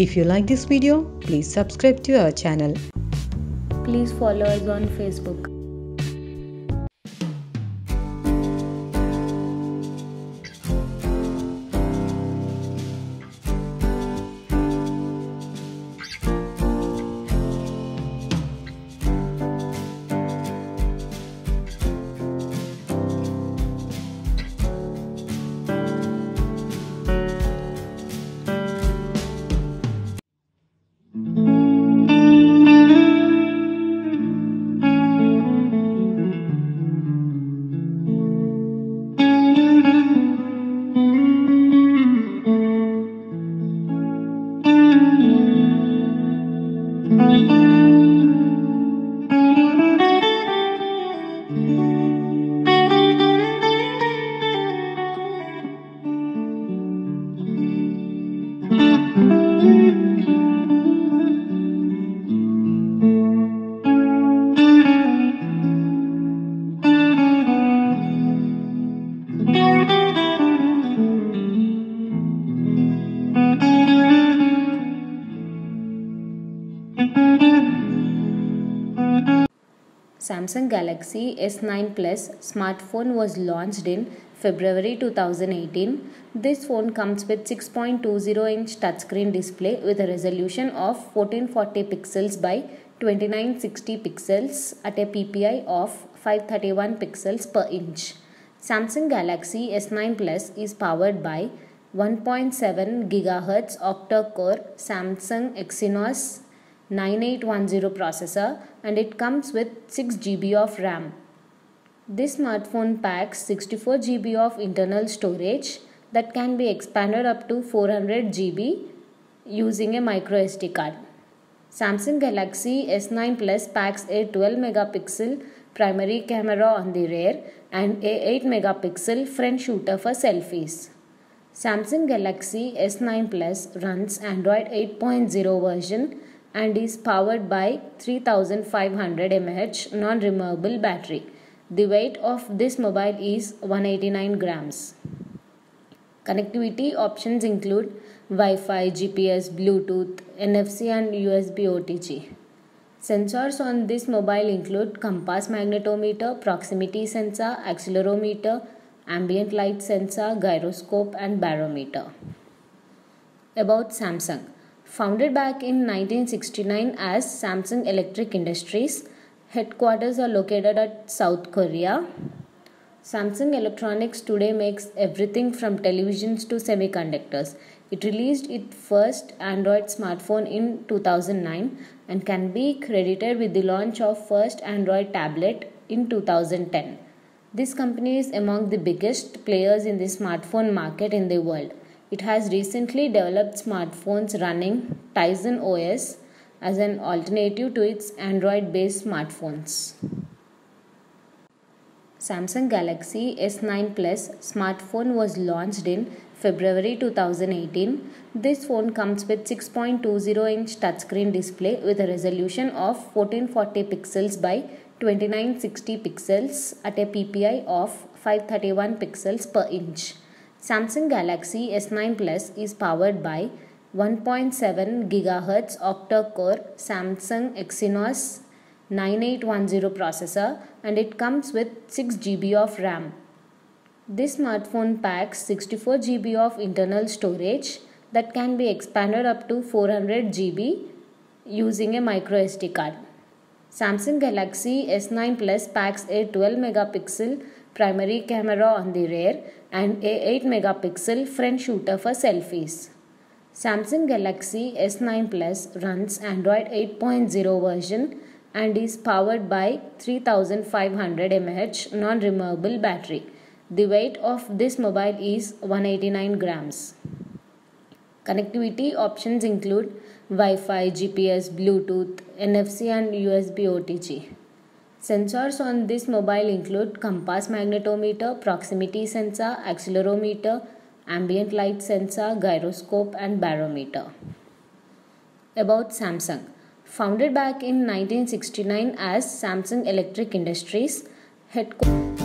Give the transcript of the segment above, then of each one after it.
If you like this video, please subscribe to our channel. Please follow us on Facebook. Samsung Galaxy S9 Plus smartphone was launched in February 2018. This phone comes with 6.20-inch touchscreen display with a resolution of 1440 pixels by 2960 pixels at a PPI of 531 pixels per inch. Samsung Galaxy S9 Plus is powered by 1.7 GHz octa-core Samsung Exynos 9810 processor, and it comes with 6 GB of RAM. This smartphone packs 64 GB of internal storage that can be expanded up to 400 GB using a micro SD card. Samsung Galaxy S9 Plus packs a 12 megapixel primary camera on the rear and a 8 megapixel front shooter for selfies. Samsung Galaxy S9 Plus runs Android 8.0 version and is powered by 3500 mAh non-removable battery. The weight of this mobile is 189 grams. Connectivity options include Wi-Fi, GPS, Bluetooth, NFC and USB OTG. Sensors on this mobile include compass magnetometer, proximity sensor, accelerometer, ambient light sensor, gyroscope and barometer. About Samsung. Founded back in 1969 as Samsung Electric Industries, headquarters are located at South Korea. Samsung Electronics today makes everything from televisions to semiconductors. It released its first Android smartphone in 2009 and can be credited with the launch of first Android tablet in 2010. This company is among the biggest players in the smartphone market in the world. It has recently developed smartphones running Tizen OS as an alternative to its Android-based smartphones. Samsung Galaxy S9 Plus smartphone was launched in February 2018. This phone comes with 6.20-inch touchscreen display with a resolution of 1440 pixels by 2960 pixels at a PPI of 531 pixels per inch. Samsung Galaxy S9 Plus is powered by 1.7 GHz octa-core Samsung Exynos 9810 processor, and it comes with 6 GB of RAM. This smartphone packs 64 GB of internal storage that can be expanded up to 400 GB using a micro SD card. Samsung Galaxy S9 Plus packs a 12 megapixel primary camera on the rear and a 8 megapixel front shooter for selfies. Samsung Galaxy S9 Plus runs Android 8.0 version and is powered by 3500 mAh non-removable battery. The weight of this mobile is 189 grams. Connectivity options include Wi-Fi, GPS, Bluetooth, NFC and USB OTG. Sensors on this mobile include compass magnetometer, proximity sensor, accelerometer, ambient light sensor, gyroscope and barometer. About Samsung. Founded back in 1969 as Samsung Electric Industries, headquarters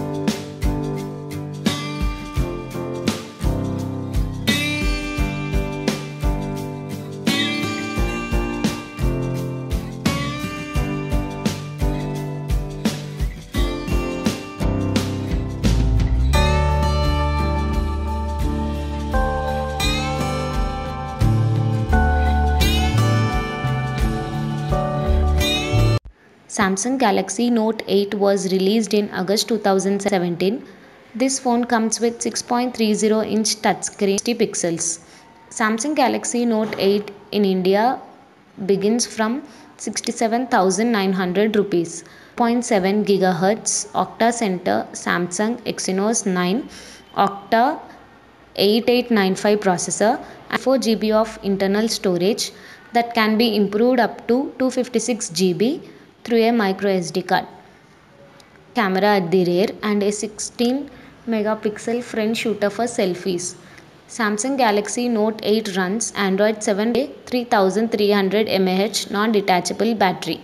Samsung Galaxy Note 8 was released in August 2017. This phone comes with 6.30-inch touchscreen 60 pixels. Samsung Galaxy Note 8 in India begins from 67,900 rupees. 0.7 GHz Octa Center Samsung Exynos 9 Octa 8895 processor and 4 GB of internal storage that can be improved up to 256 GB through a micro SD card. Camera at the rear and a 16 megapixel front shooter for selfies. Samsung Galaxy Note 8 runs Android 7 3300 mAh non-detachable battery.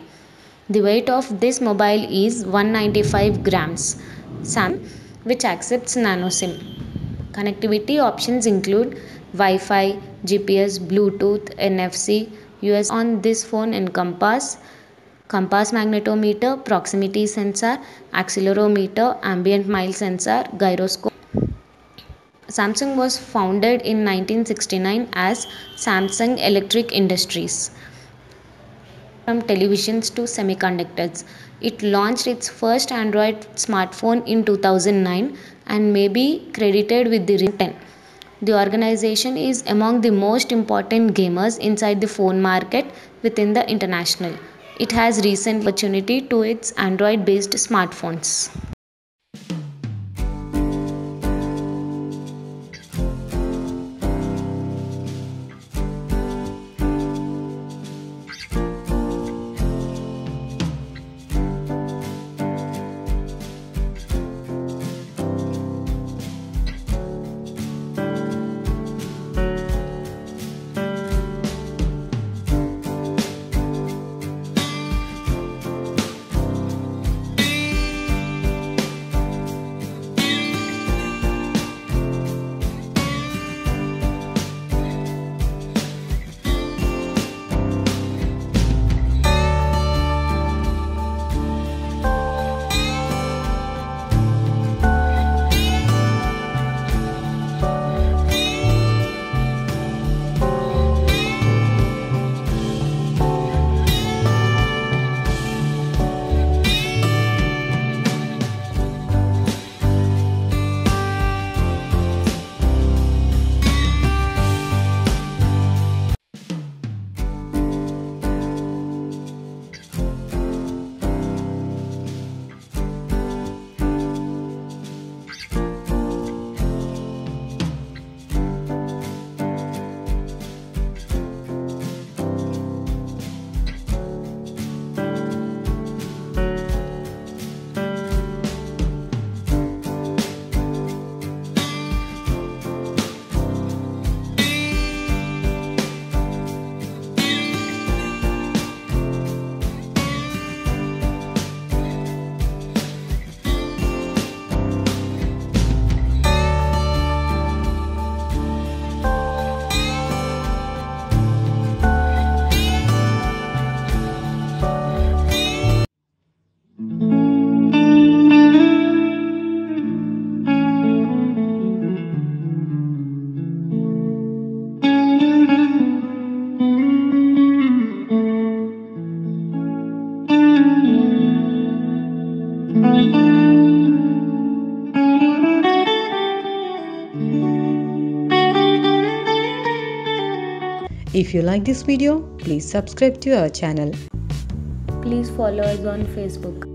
The weight of this mobile is 195 grams, which accepts nano SIM. Connectivity options include Wi-Fi, GPS, Bluetooth, NFC, USB. On this phone encompass compass magnetometer, proximity sensor, accelerometer, ambient mile sensor, gyroscope. Samsung was founded in 1969 as Samsung Electric Industries. From televisions to semiconductors, it launched its first Android smartphone in 2009 and may be credited with the Ring 10. The organization is among the most important gamers inside the phone market within the international. It has recent opportunity to its Android-based smartphones. If you like this video, please subscribe to our channel. Please follow us on Facebook.